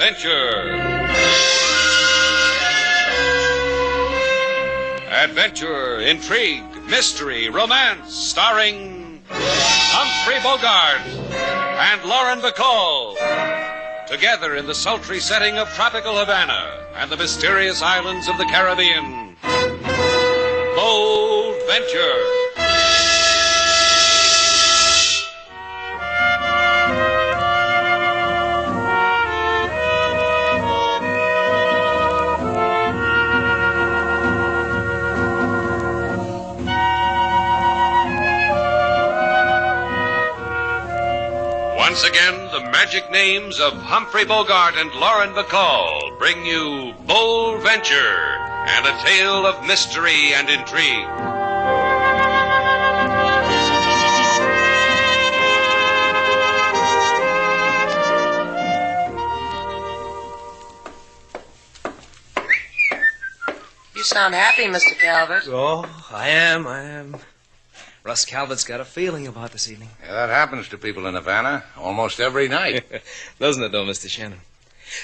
Adventure. Adventure, intrigue, mystery, romance, starring Humphrey Bogart and Lauren Bacall. Together in the sultry setting of tropical Havana and the mysterious islands of the Caribbean. Bold Venture. Once again, the magic names of Humphrey Bogart and Lauren Bacall bring you Bold Venture and a tale of mystery and intrigue. You sound happy, Mr. Calvert. Oh, I am. Russ Calvert's got a feeling about this evening. Yeah, that happens to people in Havana almost every night. Doesn't it, though, Mr. Shannon?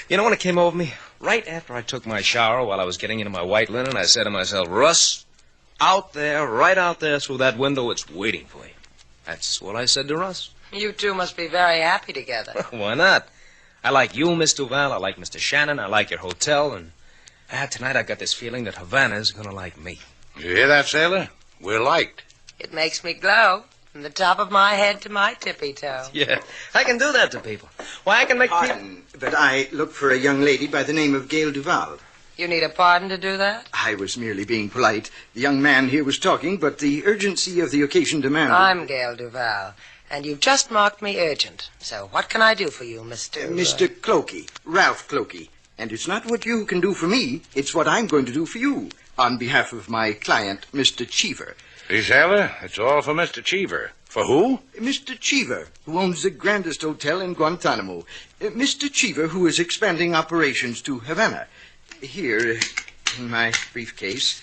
You know, when it came over me, right after I took my shower while I was getting into my white linen, I said to myself, Russ, out there, right out there through that window, it's waiting for you. That's what I said to Russ. You two must be very happy together. Why not? I like you, Miss Duval. I like Mr. Shannon. I like your hotel. And tonight I got this feeling that Havana's going to like me. You hear that, sailor? We're liked. It makes me glow from the top of my head to my tippy toe. Yeah, I can do that to people. Why, I can make Pardon, but I look for a young lady by the name of Gail Duval. You need a pardon to do that? I was merely being polite. The young man here was talking, but the urgency of the occasion demanded... I'm Gail Duval, and you've just marked me urgent. So what can I do for you, Mr... Mr. Clokey, Ralph Clokey. And it's not what you can do for me, it's what I'm going to do for you, on behalf of my client, Mr. Cheever. See, sailor, it's all for Mr. Cheever. For who? Mr. Cheever, who owns the grandest hotel in Guantanamo. Mr. Cheever, who is expanding operations to Havana. Here, in my briefcase.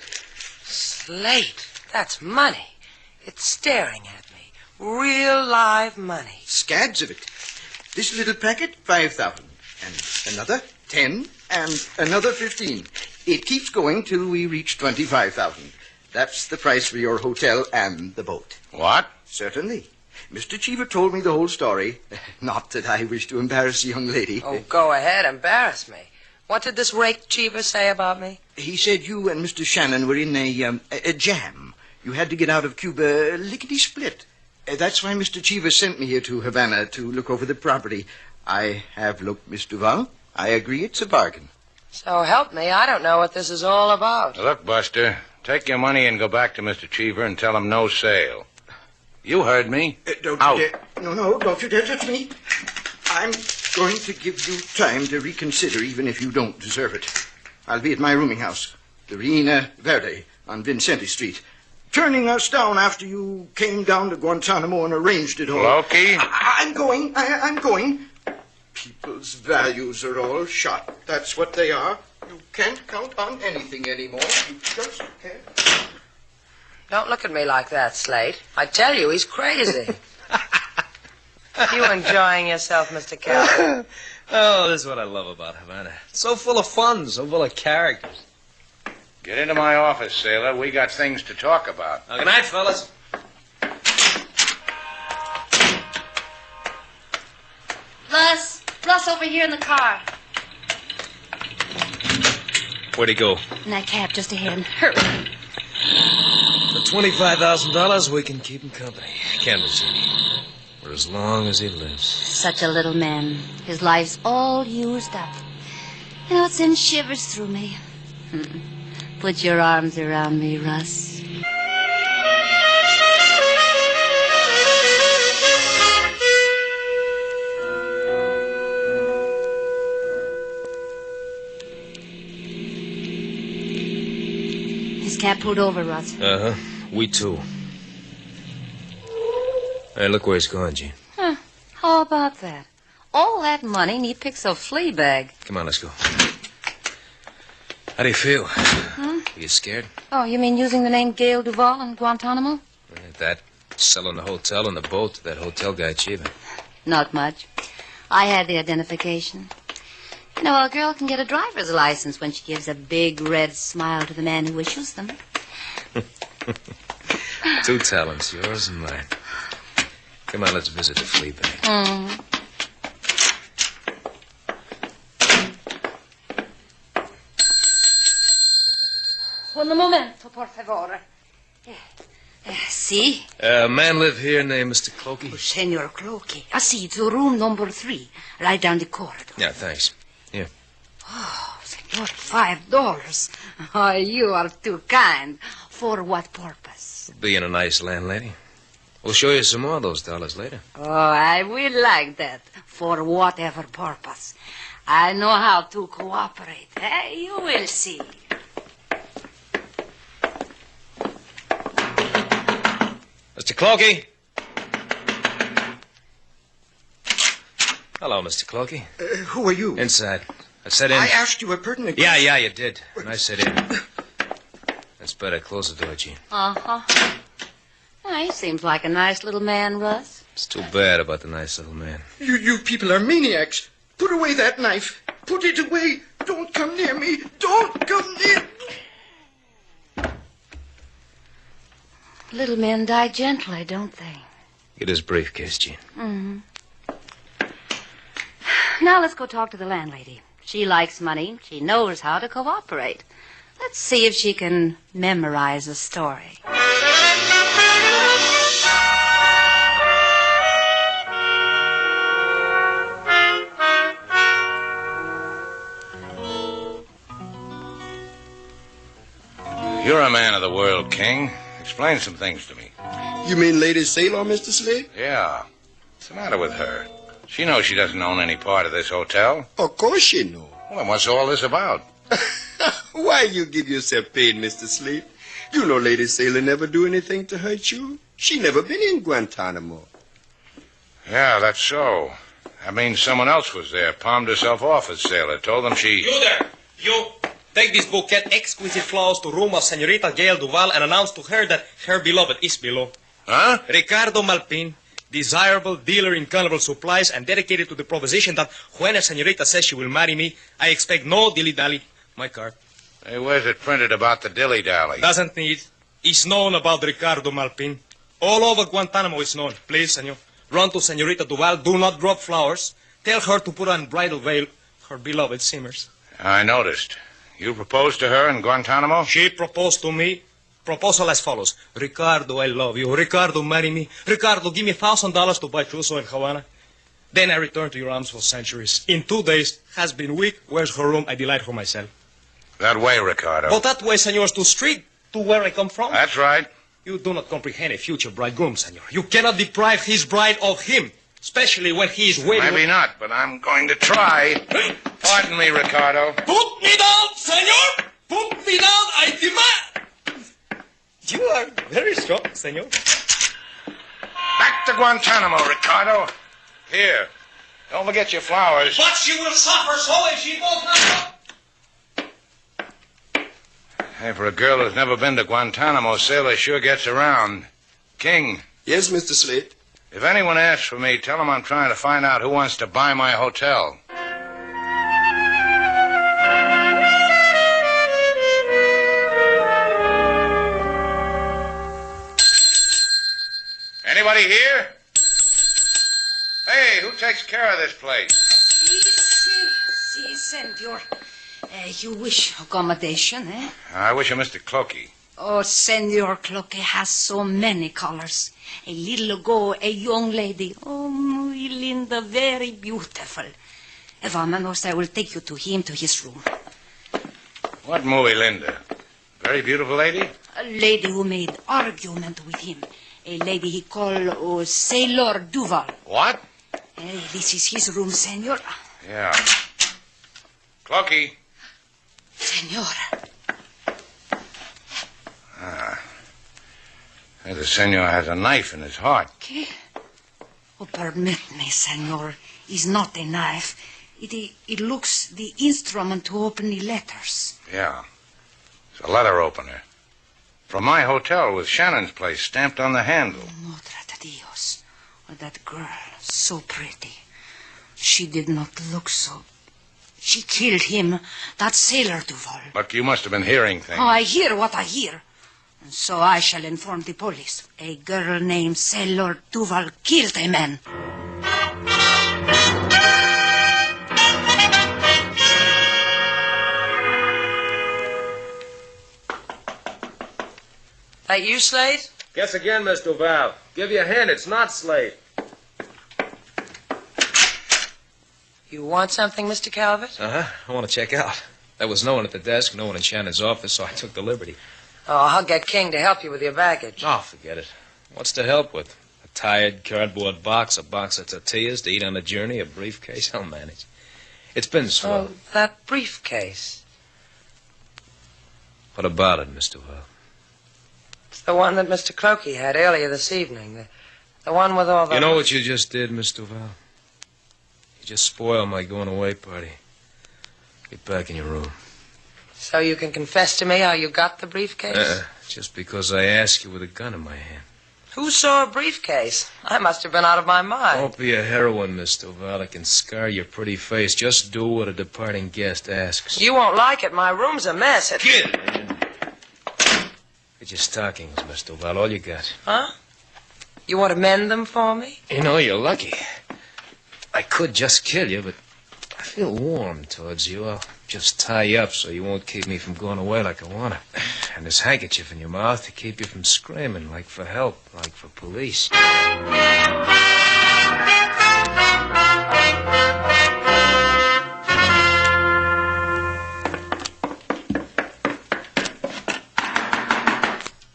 Slate, that's money. It's staring at me. Real live money. Scads of it. This little packet, 5,000. And another, 10. And another 15. It keeps going till we reach 25,000. That's the price for your hotel and the boat. What? Certainly. Mr. Cheever told me the whole story. Not that I wish to embarrass the young lady. Oh, go ahead, embarrass me. What did this rake Cheever say about me? He said you and Mr. Shannon were in a jam. You had to get out of Cuba lickety-split. That's why Mr. Cheever sent me here to Havana to look over the property. I have looked, Miss Duval. I agree it's a bargain. So help me, I don't know what this is all about. Look, Buster, take your money and go back to Mr. Cheever and tell him no sale. You heard me. Don't Out. you dare. No, don't you dare touch me. I'm going to give you time to reconsider, even if you don't deserve it. I'll be at my rooming house, the Reina Verde, on Vincente Street. Turning us down after you came down to Guantanamo and arranged it all. Loki? I'm going. I'm going. People's values are all shot. That's what they are. You can't count on anything anymore. You just can't. Don't look at me like that, Slate. I tell you, he's crazy. You enjoying yourself, Mr. Calvert? Oh, this is what I love about Havana. It's so full of fun, so full of characters. Get into my office, sailor. We got things to talk about. Good night, fellas. Russ, over here in the car. Where'd he go? In that cab just ahead. Hurry. For $25,000, we can keep him company. Can't we, Jeannie? For as long as he lives. Such a little man. His life's all used up. You know, it sends shivers through me. Put your arms around me, Russ. His cab pulled over, Russ. Uh-huh. We too. Hey, look where he's going, Jean. Huh. How about that? All that money and he picks a flea bag. Come on, let's go. How do you feel? Huh? Are you scared? Oh, you mean using the name Gail Duval in Guantanamo? That, selling the hotel and the boat to that hotel guy, Cheever. Not much. I had the identification. You know, a girl can get a driver's license when she gives a big red smile to the man who issues them. 2 talents, yours and mine. Come on, let's visit the flea bag. Un momento, por favor. See? A man live here named Mr. Clokey? Oh, Senor Clokey. I see, it's room number 3, right down the corridor. Yeah, thanks. Here. Oh, Senor, $5. Oh, you are too kind. For what purpose? Being a nice landlady. We'll show you some more of those dollars later. Oh, I will like that. For whatever purpose. I know how to cooperate. You will see. Mr. Clokey? Hello, Mr. Clokey. Who are you? Inside. I said in. I asked you a pertinent question. Yeah, you did. And I said in. That's better. Close the door, Gene. Uh-huh. He seems like a nice little man, Russ. It's too bad about the nice little man. You people are maniacs. Put away that knife. Put it away. Don't come near me. Don't come near. Little men die gently, don't they? Get his briefcase, Gene. Mm-hmm. Now let's go talk to the landlady. She likes money. She knows how to cooperate. Let's see if she can memorize a story. You're a man of the world, King. Explain some things to me. You mean Lady Sailor, Mr. Slate? Yeah. What's the matter with her? She knows she doesn't own any part of this hotel. Of course she knows. Well, then what's all this about? Why you give yourself paid, Mr. Slate? You know Lady Sailor never do anything to hurt you. She never been in Guantanamo. Yeah, that's so. That means someone else was there, palmed herself off as Sailor, told them she... You there! You! Take this bouquet, exquisite flowers, to room of Senorita Gail Duval and announce to her that her beloved is below. Huh? Ricardo Malpin, desirable dealer in carnival supplies and dedicated to the proposition that when a senorita says she will marry me, I expect no dilly-dally. My card. Hey, where's it printed about the dilly-dally? Doesn't need. It's known about Ricardo Malpin. All over Guantanamo it's known. Please, senor. Run to Senorita Duval. Do not drop flowers. Tell her to put on bridal veil. Her beloved simmers. I noticed. You proposed to her in Guantanamo? She proposed to me. Proposal as follows. Ricardo, I love you. Ricardo, marry me. Ricardo, give me $1,000 to buy trousseau in Havana. Then I return to your arms for centuries. In 2 days, has been weak. Where's her room? I delight her myself. That way, Ricardo. But that way, senor, is too strict to where I come from. That's right. You do not comprehend a future bridegroom, senor. You cannot deprive his bride of him, especially when he is waiting. Maybe not, but I'm going to try. Pardon me, Ricardo. Put me down, senor! Put me down, I demand! You are very strong, senor. Back to Guantanamo, Ricardo. Here. Don't forget your flowers. But she will suffer so if she does not. Hey, for a girl who's never been to Guantanamo, Sailor sure gets around. King. Yes, Mr. Slate. If anyone asks for me, tell them I'm trying to find out who wants to buy my hotel. Anybody here? Hey, who takes care of this place? Si, senor. You wish accommodation, eh? I wish a Mr. Clokey. Oh, Senor Clokey has so many colors. A little ago, a young lady. Oh, muy linda, very beautiful. Vámonos, I will take you to him, to his room. What movie, Linda? Very beautiful lady? A lady who made argument with him. A lady he called Sailor Duval. What? This is his room, senor. Yeah. Clokey. Senor. Hey, the senor has a knife in his heart. ¿Qué? Oh, permit me, senor. It's not a knife. It looks the instrument to open the letters. Yeah. It's a letter opener. From my hotel with Shannon's place stamped on the handle. Madre de Dios. Oh, that girl, so pretty. She did not look so... She killed him, that Sailor Duval. Look, you must have been hearing things. Oh, I hear what I hear. And so I shall inform the police. A girl named Sailor Duval killed a man. That you, Slate? Guess again, Miss Duval. Give you a hint, it's not Slate. You want something, Mr. Calvert? Uh-huh. I want to check out. There was no one at the desk, no one in Shannon's office, so I took the liberty. Oh, I'll get King to help you with your baggage. Oh, forget it. What's to help with? A tired cardboard box, a box of tortillas to eat on the journey, a briefcase? I'll manage. It's been swell. Oh, that briefcase. What about it, Miss Duval? It's the one that Mr. Clokey had earlier this evening. The one with all the... You know what you just did, Miss Duval? You just spoiled my going-away party. Get back in your room. So you can confess to me how you got the briefcase? Just because I asked you with a gun in my hand. Who saw a briefcase? I must have been out of my mind. Don't be a heroine, Miss Duval. It can scar your pretty face. Just do what a departing guest asks. You won't like it. My room's a mess. Get your stockings, Miss Duval. All you got. Huh? You want to mend them for me? You know, you're lucky. I could just kill you, but I feel warm towards you. I'll just tie you up so you won't keep me from going away like I want to. And this handkerchief in your mouth to keep you from screaming, like for help, like for police.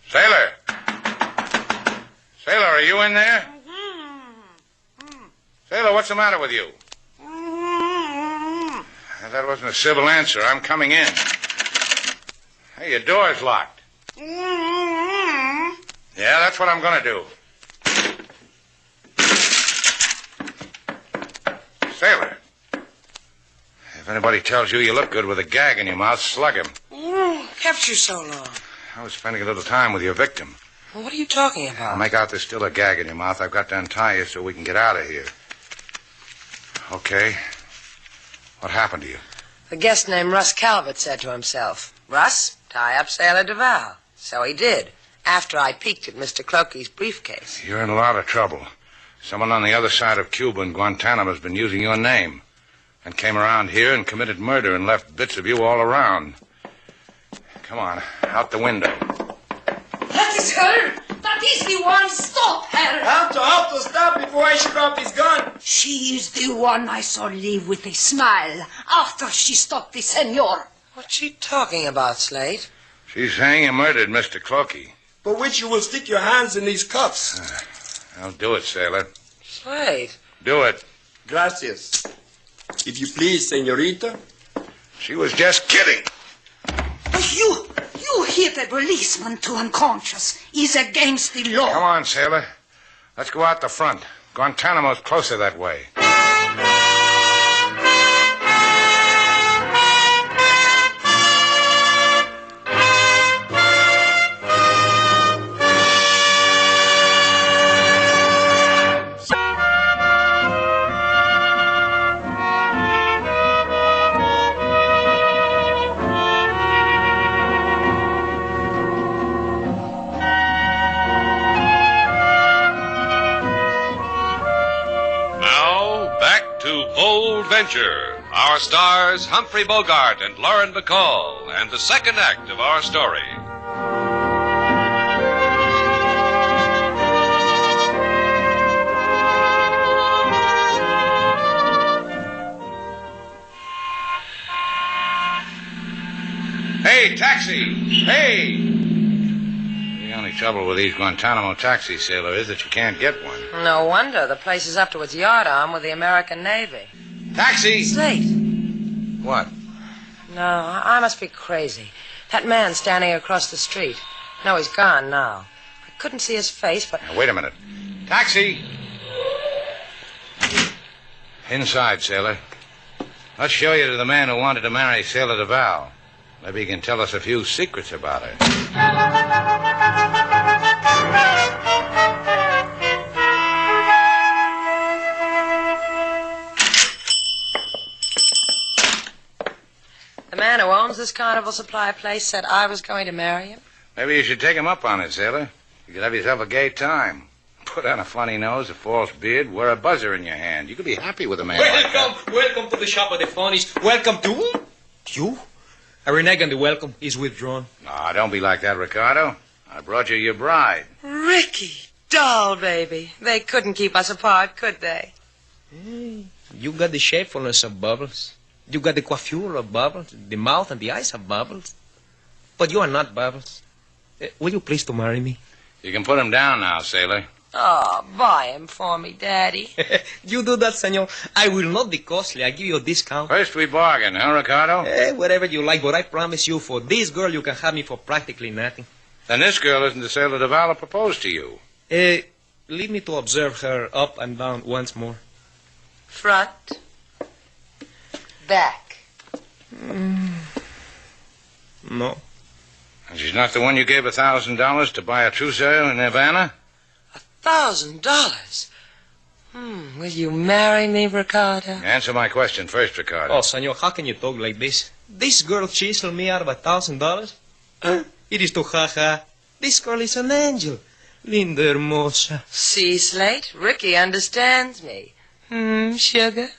Sailor! Sailor, are you in there? Sailor, what's the matter with you? That wasn't a civil answer. I'm coming in. Hey, your door's locked. Yeah, that's what I'm going to do. Sailor, if anybody tells you look good with a gag in your mouth, slug him. Kept you so long. I was spending a little time with your victim. Well, what are you talking about? I'll make out there's still a gag in your mouth. I've got to untie you so we can get out of here. Okay. What happened to you? The guest named Russ Calvert said to himself, Russ, tie up Sailor Duval. So he did, after I peeked at Mr. Clokey's briefcase. You're in a lot of trouble. Someone on the other side of Cuban, Guantanamo, has been using your name and came around here and committed murder and left bits of you all around. Come on, out the window. That is her! That is the one! Stop her! Have to stop before I shoot off his gun. She is the one I saw leave with a smile after she stopped the senor. What's she talking about, Slate? She's saying you murdered Mr. Clokey. For which you will stick your hands in these cuffs. I'll do it, Sailor. Slate. Do it. Gracias. If you please, senorita. She was just kidding. But you hit a policeman to unconscious. Is against the law. Come on, Sailor. Let's go out the front. Guantanamo's closer that way. Adventure. Our stars, Humphrey Bogart and Lauren Bacall, and the second act of our story. Hey, taxi! Hey! The only trouble with these Guantanamo taxis, Sailor, is that you can't get one. No wonder. The place is up to its yardarm with the American Navy. Taxi! Slate. What? No, I must be crazy. That man standing across the street. No, he's gone now. I couldn't see his face, but... Now, wait a minute. Taxi! Inside, Sailor. Let's show you to the man who wanted to marry Sailor Duval. Maybe he can tell us a few secrets about her. this carnival supply place said I was going to marry him? Maybe you should take him up on it, sailor. You could have yourself a gay time. Put on a funny nose, a false beard, wear a buzzer in your hand. You could be happy with a man like that. Welcome to the shop of the funnies. Welcome to... You? I renege on the welcome. He's withdrawn. No, don't be like that, Ricardo. I brought you your bride. Ricky, doll baby. They couldn't keep us apart, could they? Hey, you got the shapefulness of Bubbles. You got the coiffure of Bubbles, the mouth and the eyes of Bubbles. But you are not Bubbles. Will you please to marry me? You can put him down now, sailor. Oh, buy him for me, Daddy. You do that, senor. I will not be costly. I give you a discount. First we bargain, huh, Ricardo? Whatever you like, but I promise you, for this girl, you can have me for practically nothing. Then this girl isn't the Sailor Duval who proposed to you. Leave me to observe her up and down once more. Front. Back. No. And she's not the one you gave $1,000 to buy a trousseau in Havana? $1,000? Will you marry me, Ricardo? Answer my question first, Ricardo. Oh, senor, how can you talk like this? This girl chiseled me out of $1,000? It is to ha-ha. This girl is an angel. Linda hermosa. See, Slate? Ricky understands me. Sugar?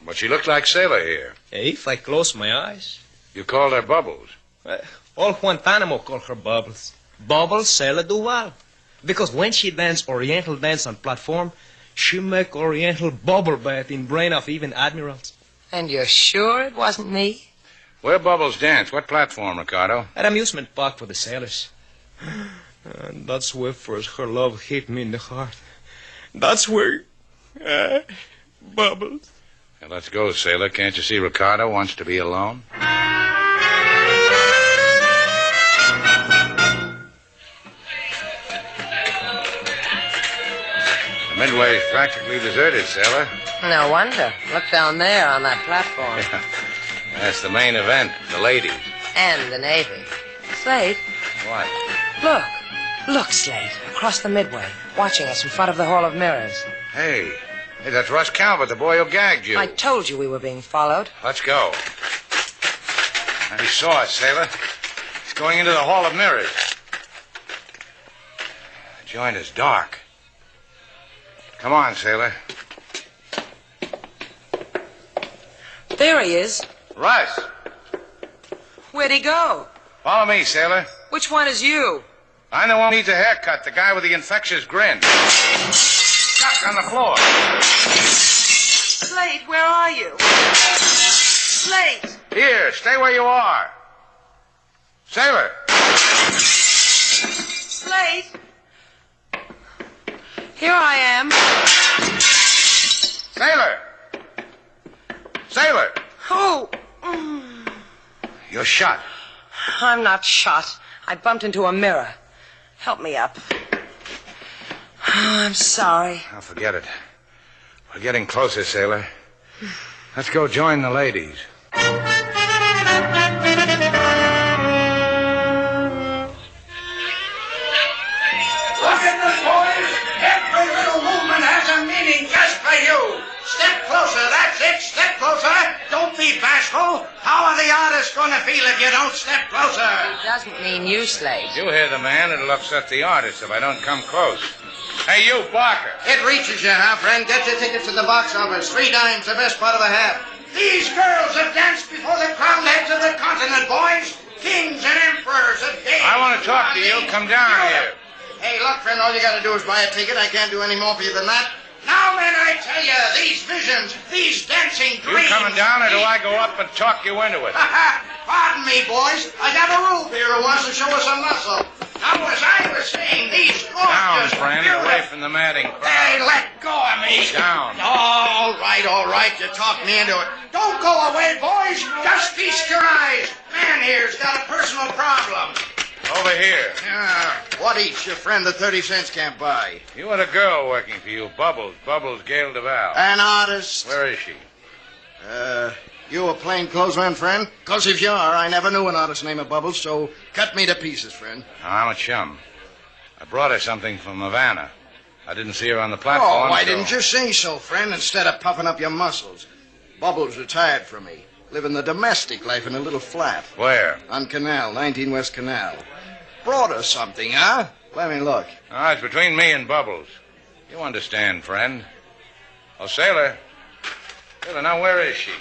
But she looked like Sailor here. If I close my eyes. You called her Bubbles. All Guantanamo call her Bubbles. Bubbles Sailor Duval. Because when she dance Oriental dance on platform, she make Oriental bubble bath in brain of even admirals. And you're sure it wasn't me? Where Bubbles dance? What platform, Ricardo? At amusement park for the sailors. And that's where first her love hit me in the heart. That's where... Bubbles. Now, let's go, sailor. Can't you see Ricardo wants to be alone? The Midway's practically deserted, sailor. No wonder. Look down there on that platform. That's the main event, the ladies. And the Navy. Slate? What? Look. Look, Slate. Across the Midway. Watching us in front of the Hall of Mirrors. Hey, that's Russ Calvert, the boy who gagged you. I told you we were being followed. Let's go. He saw us, sailor. He's going into the Hall of Mirrors. The joint is dark. Come on, sailor. There he is. Russ. Where'd he go? Follow me, sailor. Which one is you? I'm the one who needs a haircut, the guy with the infectious grin. Stuck on the floor. Slate, where are you? Slate! Here, stay where you are. Sailor. Slate! Here I am. Sailor. Sailor. Who? You're shot. I'm not shot. I bumped into a mirror. Help me up. Oh, I'm sorry. Oh, forget it. We're getting closer, sailor. Let's go join the ladies. Look at this, boys. Every little movement has a meaning just for you. Step closer, that's it. Step closer. Don't be bashful. How are the artists going to feel if you don't step closer? He doesn't mean you, Slate. You hear the man. It'll upset the artist if I don't come close. Hey, you, Barker. It reaches you, huh, friend? Get your tickets to the box office. 3 dimes, the best part of the half. These girls have danced before the crowned heads of the continent, boys. Kings and emperors have danced. I want to talk to you. Come down here. Hey, look, friend, all you got to do is buy a ticket. I can't do any more for you than that. Now, men, I tell you, these visions, these dancing dreams... You coming down, or do I go up and talk you into it? Pardon me, boys. I got a rube here who wants to show us some muscle. Now, as I was saying, these Down, gorgeous... friend, away from the madding crowd. Hey, let go of me. Down. All right. You talked me into it. Don't go away, boys. Just feast your eyes. Man here's got a personal problem. Over here. What eats your friend the 30 cents can't buy? You had a girl working for you, Bubbles Gail Duval. An artist. Where is she? You a plainclothesman, friend? Because if you are, I never knew an artist named Bubbles, so cut me to pieces, friend. I'm a chum. I brought her something from Havana. I didn't see her on the platform. Oh, why didn't you say so, friend, instead of puffing up your muscles? Bubbles retired from me. Living the domestic life in a little flat. Where? On Canal, 19 West Canal. Brought us something, huh? Let me look. Oh, it's between me and Bubbles. You understand, friend. Oh, Sailor. Sailor, now where is she?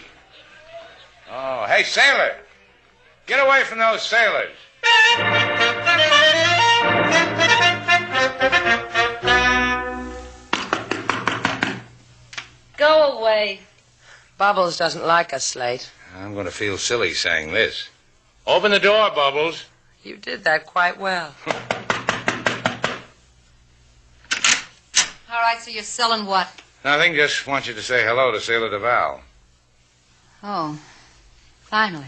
Oh, hey, Sailor. Get away from those sailors. Go away. Bubbles doesn't like us, Slate. I'm going to feel silly saying this. Open the door, Bubbles. You did that quite well. All right, so you're selling what? Nothing, just want you to say hello to Sailor Duval. Oh, finally.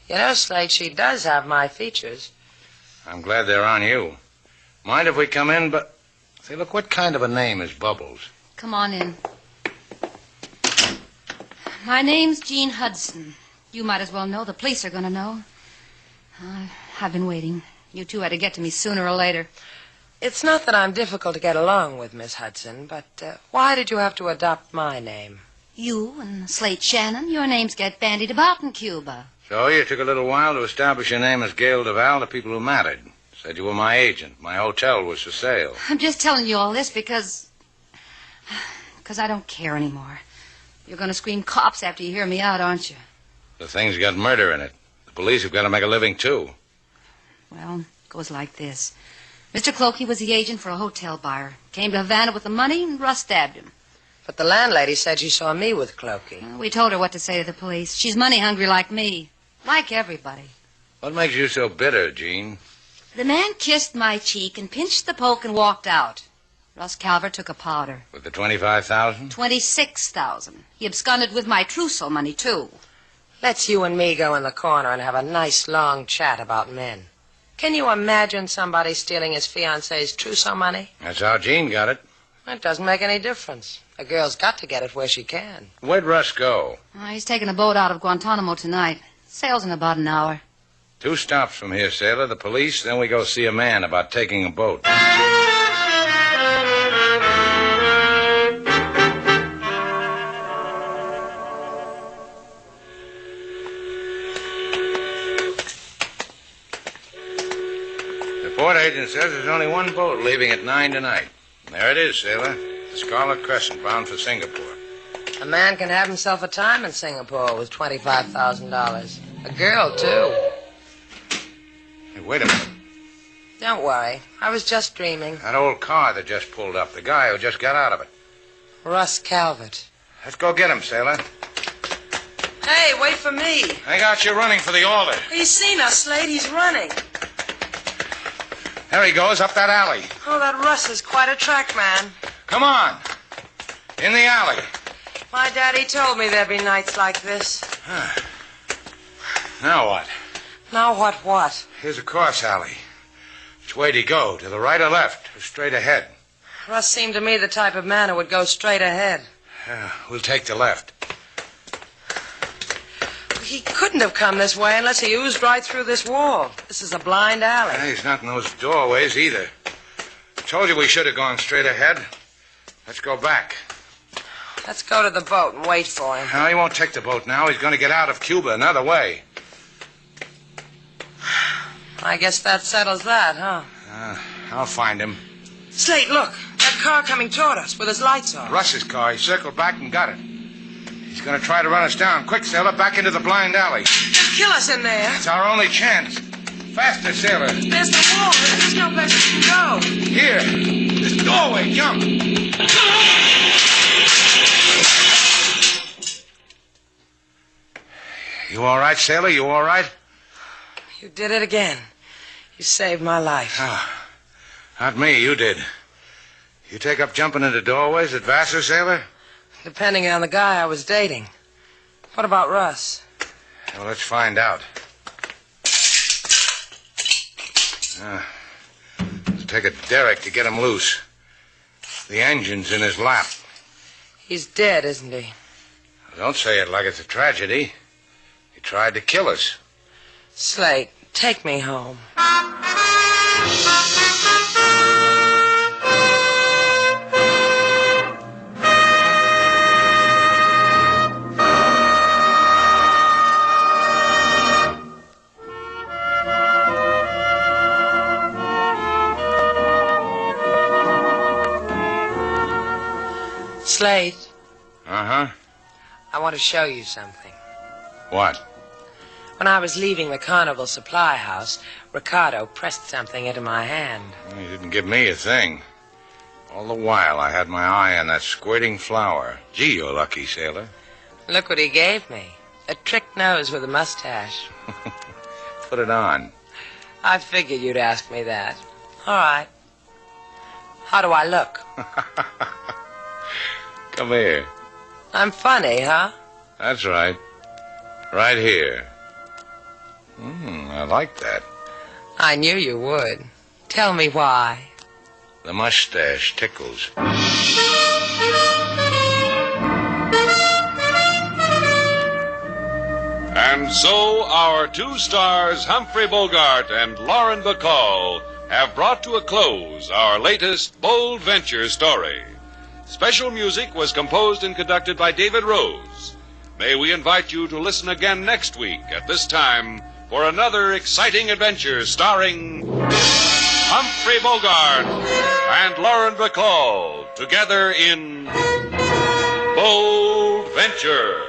You know, Slate, she does have my features. I'm glad they're on you. Mind if we come in, but... Say, look, what kind of a name is Bubbles? Come on in. My name's Jean Hudson. You might as well know. The police are going to know. I've been waiting. You two had to get to me sooner or later. It's not that I'm difficult to get along with, Miss Hudson, but why did you have to adopt my name? You and Slate Shannon, your names get bandied about in Cuba. So you took a little while to establish your name as Gail Duval to people who mattered. Said you were my agent. My hotel was for sale. I'm just telling you all this because I don't care anymore. You're going to scream cops after you hear me out, aren't you? The thing's got murder in it. The police have got to make a living, too. Well, it goes like this. Mr. Clokey was the agent for a hotel buyer. Came to Havana with the money, and Russ stabbed him. But the landlady said she saw me with Clokey. Well, we told her what to say to the police. She's money-hungry like me. Like everybody. What makes you so bitter, Jean? The man kissed my cheek and pinched the poke and walked out. Russ Calvert took a powder. With the $25,000? $26,000. He absconded with my trousseau money, too. Let's you and me go in the corner and have a nice long chat about men. Can you imagine somebody stealing his fiancée's trousseau money? That's how Jean got it. It doesn't make any difference. A girl's got to get it where she can. Where'd Russ go? He's taking a boat out of Guantanamo tonight. Sails in about an hour. 2 stops from here, Sailor. The police, then we go see a man about taking a boat. The port agent says there's only one boat leaving at 9 tonight. There it is, Sailor. The Scarlet Crescent, bound for Singapore. A man can have himself a time in Singapore with $25,000. A girl, too. Hey, wait a minute. Don't worry. I was just dreaming. That old car that just pulled up. The guy who just got out of it. Russ Calvert. Let's go get him, Sailor. Hey, wait for me. I got you running for the altar. He's seen us, Slade. He's running. There he goes, up that alley. Oh, that Russ is quite a track man. Come on. In the alley. My daddy told me there'd be nights like this. Now what? Now what? Here's a cross alley. Which way'd he go? To the right or left? Or straight ahead? Russ seemed to me the type of man who would go straight ahead. We'll take the left. He couldn't have come this way unless he oozed right through this wall. This is a blind alley. He's not in those doorways either. I told you we should have gone straight ahead. Let's go back. Let's go to the boat and wait for him. No, he won't take the boat now. He's going to get out of Cuba another way. I guess that settles that, huh? I'll find him. Slate, look. That car coming toward us with his lights on. Russ's car. He circled back and got it. He's going to try to run us down. Quick, Sailor, back into the blind alley. He'll kill us in there. It's our only chance. Faster, Sailor. There's the wall. There's no place we can go. Here. This doorway. Jump. You all right, Sailor? You all right? You did it again. You saved my life. Oh, not me. You did. You take up jumping into doorways at Vassar, Sailor? Depending on the guy I was dating. What about Russ? Well, let's find out. It'll take a derrick to get him loose. The engine's in his lap. He's dead, isn't he? Don't say it like it's a tragedy. He tried to kill us. Slate, take me home. Slate, Uh-huh. I want to show you something. What? When I was leaving the Carnival Supply House, Ricardo pressed something into my hand. He didn't give me a thing. All the while, I had my eye on that squirting flower. Gee, you're lucky, sailor. Look what he gave me. A trick nose with a mustache. Put it on. I figured you'd ask me that. All right. How do I look? Come here. I'm funny, huh? That's right. Right here. I like that. I knew you would. Tell me why. The mustache tickles. And so our two stars, Humphrey Bogart and Lauren Bacall, have brought to a close our latest bold venture story. Special music was composed and conducted by David Rose. May we invite you to listen again next week at this time for another exciting adventure starring Humphrey Bogart and Lauren Bacall together in Bold Venture.